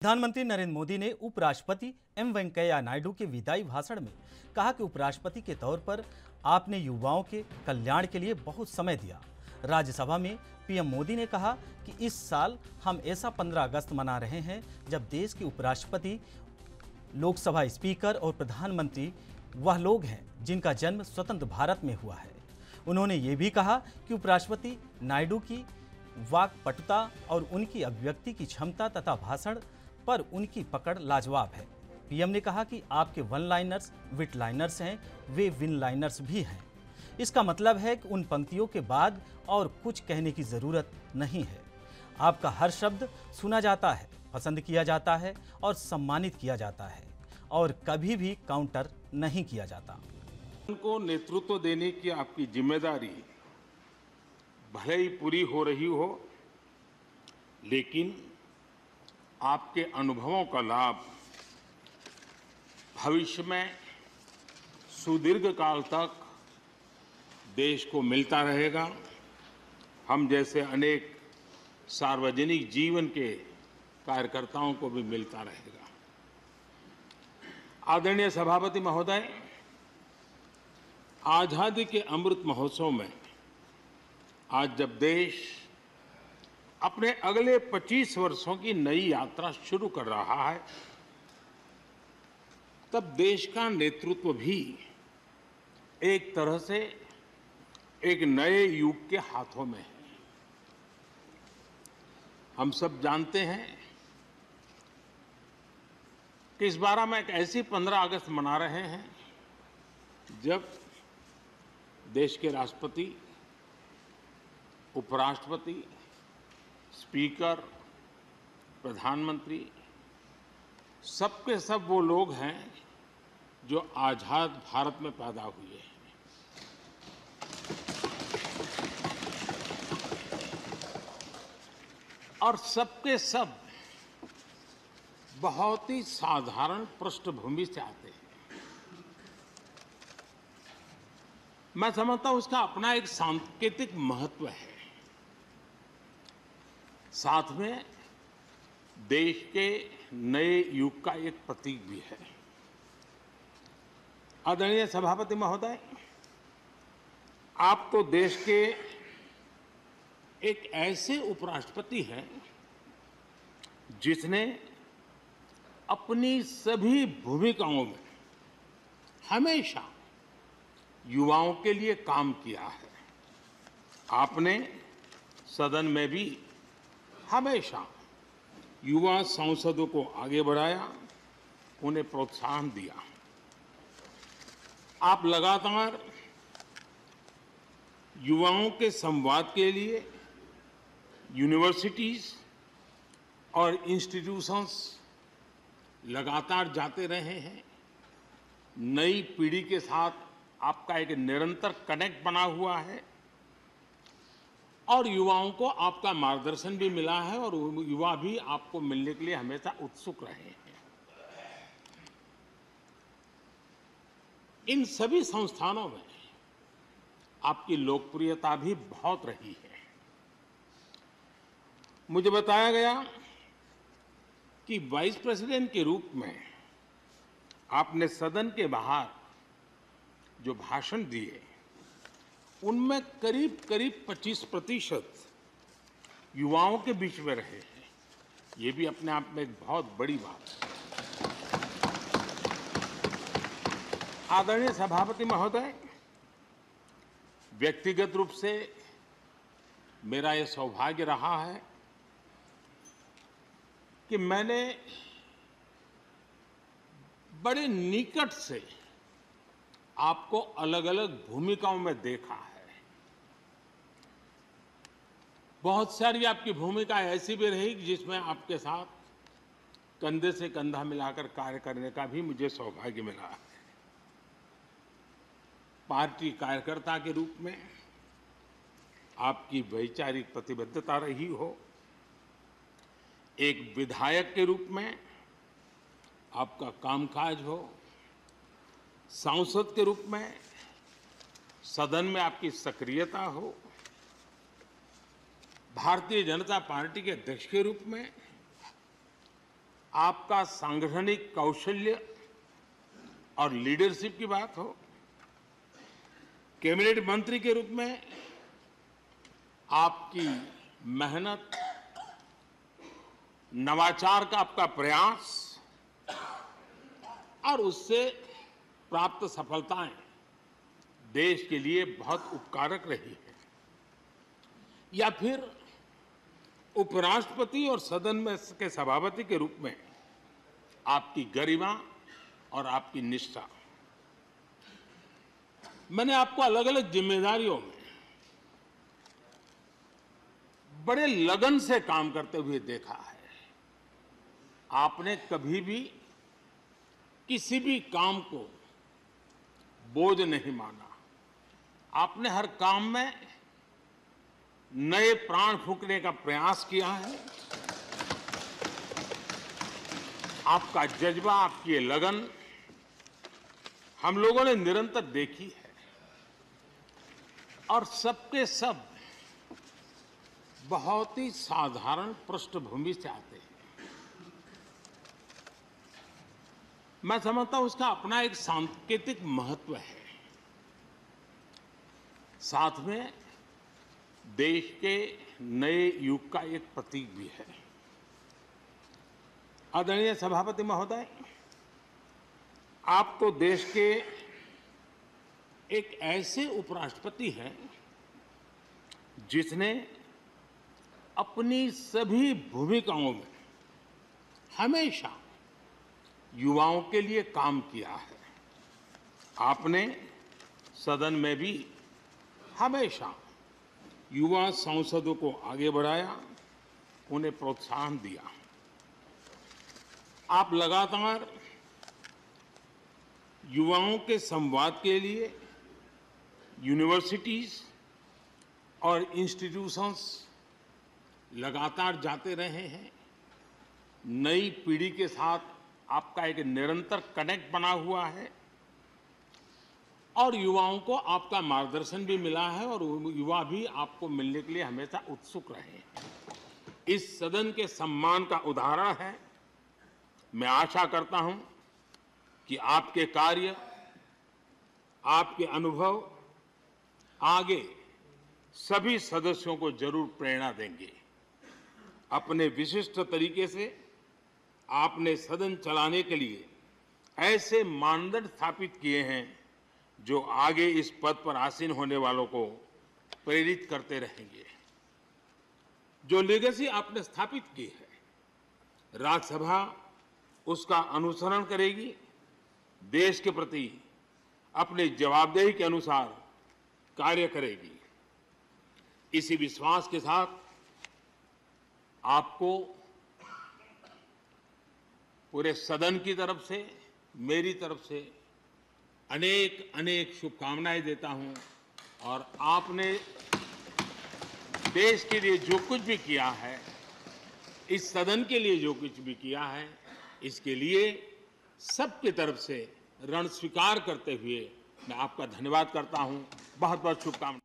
प्रधानमंत्री नरेंद्र मोदी ने उपराष्ट्रपति एम वेंकैया नायडू के विदाई भाषण में कहा कि उपराष्ट्रपति के तौर पर आपने युवाओं के कल्याण के लिए बहुत समय दिया। राज्यसभा में पीएम मोदी ने कहा कि इस साल हम ऐसा 15 अगस्त मना रहे हैं जब देश के उपराष्ट्रपति, लोकसभा स्पीकर और प्रधानमंत्री वह लोग हैं जिनका जन्म स्वतंत्र भारत में हुआ है। उन्होंने ये भी कहा कि उपराष्ट्रपति नायडू की वाक्पटुता और उनकी अभिव्यक्ति की क्षमता तथा भाषण पर उनकी पकड़ लाजवाब है। पीएम ने कहा कि आपके वन लाइनर्स विट लाइनर्स हैं, वे विन लाइनर्स भी हैं। इसका मतलब है कि उन पंक्तियों के बाद और कुछ कहने की जरूरत नहीं है। आपका हर शब्द सुना जाता है, पसंद किया जाता है और सम्मानित किया जाता है और कभी भी काउंटर नहीं किया जाता। उनको नेतृत्व देने की आपकी जिम्मेदारी भले ही पूरी हो रही हो, लेकिन आपके अनुभवों का लाभ भविष्य में सुदीर्घ काल तक देश को मिलता रहेगा। हम जैसे अनेक सार्वजनिक जीवन के कार्यकर्ताओं को भी मिलता रहेगा। आदरणीय सभापति महोदय, आजादी के अमृत महोत्सव में आज जब देश अपने अगले 25 वर्षों की नई यात्रा शुरू कर रहा है, तब देश का नेतृत्व भी एक तरह से एक नए युग के हाथों में है। हम सब जानते हैं कि इस बार हम एक ऐसी 15 अगस्त मना रहे हैं जब देश के राष्ट्रपति, उपराष्ट्रपति, स्पीकर, प्रधानमंत्री सबके सब वो लोग हैं जो आजाद भारत में पैदा हुए हैं। और सबके सब बहुत ही साधारण पृष्ठभूमि से आते हैं। मैं समझता हूं उसका अपना एक सांकेतिक महत्व है, साथ में देश के नए युग का एक प्रतीक भी है। आदरणीय सभापति महोदय, आप तो देश के एक ऐसे उपराष्ट्रपति हैं जिसने अपनी सभी भूमिकाओं में हमेशा युवाओं के लिए काम किया है। आपने सदन में भी हमेशा युवा सांसदों को आगे बढ़ाया, उन्हें प्रोत्साहन दिया। आप लगातार युवाओं के संवाद के लिए यूनिवर्सिटीज और इंस्टीट्यूशंस लगातार जाते रहे हैं। नई पीढ़ी के साथ आपका एक निरंतर कनेक्ट बना हुआ है और युवाओं को आपका मार्गदर्शन भी मिला है और युवा भी आपको मिलने के लिए हमेशा उत्सुक रहे हैं। इन सभी संस्थानों में आपकी लोकप्रियता भी बहुत रही है। मुझे बताया गया कि वाइस प्रेसिडेंट के रूप में आपने सदन के बाहर जो भाषण दिए, उनमें करीब करीब 25% युवाओं के बीच में रहे हैं। ये भी अपने आप में एक बहुत बड़ी बात है। आदरणीय सभापति महोदय, व्यक्तिगत रूप से मेरा ये सौभाग्य रहा है कि मैंने बड़े निकट से आपको अलग अलग भूमिकाओं में देखा है। बहुत सारी आपकी भूमिका ऐसी भी रही जिसमें आपके साथ कंधे से कंधा मिलाकर कार्य करने का भी मुझे सौभाग्य मिला है। पार्टी कार्यकर्ता के रूप में आपकी वैचारिक प्रतिबद्धता रही हो, एक विधायक के रूप में आपका कामकाज हो, सांसद के रूप में सदन में आपकी सक्रियता हो, भारतीय जनता पार्टी के अध्यक्ष के रूप में आपका सांगठनिक कौशल्य और लीडरशिप की बात हो, कैबिनेट मंत्री के रूप में आपकी मेहनत, नवाचार का आपका प्रयास और उससे प्राप्त सफलताएं देश के लिए बहुत उपकारक रही है, या फिर उपराष्ट्रपति और सदन में के सभापति के रूप में आपकी गरिमा और आपकी निष्ठा। मैंने आपको अलग अलग जिम्मेदारियों में बड़े लगन से काम करते हुए देखा है। आपने कभी भी किसी भी काम को बोझ नहीं माना। आपने हर काम में नए प्राण फूंकने का प्रयास किया है। आपका जज्बा, आपकी लगन हम लोगों ने निरंतर देखी है, और सबके सब बहुत ही साधारण पृष्ठभूमि से आते हैं। मैं समझता हूं उसका अपना एक सांकेतिक महत्व है, साथ में देश के नए युग का एक प्रतीक भी है। आदरणीय सभापति महोदय, आप तो देश के एक ऐसे उपराष्ट्रपति हैं जिसने अपनी सभी भूमिकाओं में हमेशा युवाओं के लिए काम किया है। आपने सदन में भी हमेशा युवा सांसदों को आगे बढ़ाया, उन्हें प्रोत्साहन दिया। आप लगातार युवाओं के संवाद के लिए यूनिवर्सिटीज और इंस्टीट्यूशंस लगातार जाते रहे हैं। नई पीढ़ी के साथ आपका एक निरंतर कनेक्ट बना हुआ है, और युवाओं को आपका मार्गदर्शन भी मिला है, और युवा भी आपको मिलने के लिए हमेशा उत्सुक रहे हैं। इस सदन के सम्मान का उदाहरण है। मैं आशा करता हूं कि आपके कार्य, आपके अनुभव आगे सभी सदस्यों को जरूर प्रेरणा देंगे। अपने विशिष्ट तरीके से आपने सदन चलाने के लिए ऐसे मानदंड स्थापित किए हैं जो आगे इस पद पर आसीन होने वालों को प्रेरित करते रहेंगे। जो लेगेसी आपने स्थापित की है, राज्यसभा उसका अनुसरण करेगी, देश के प्रति अपनी जवाबदेही के अनुसार कार्य करेगी। इसी विश्वास के साथ आपको पूरे सदन की तरफ से, मेरी तरफ से अनेक अनेक शुभकामनाएं देता हूं। और आपने देश के लिए जो कुछ भी किया है, इस सदन के लिए जो कुछ भी किया है, इसके लिए सबकी तरफ से ऋण स्वीकार करते हुए मैं आपका धन्यवाद करता हूं। बहुत बहुत शुभकामनाएं।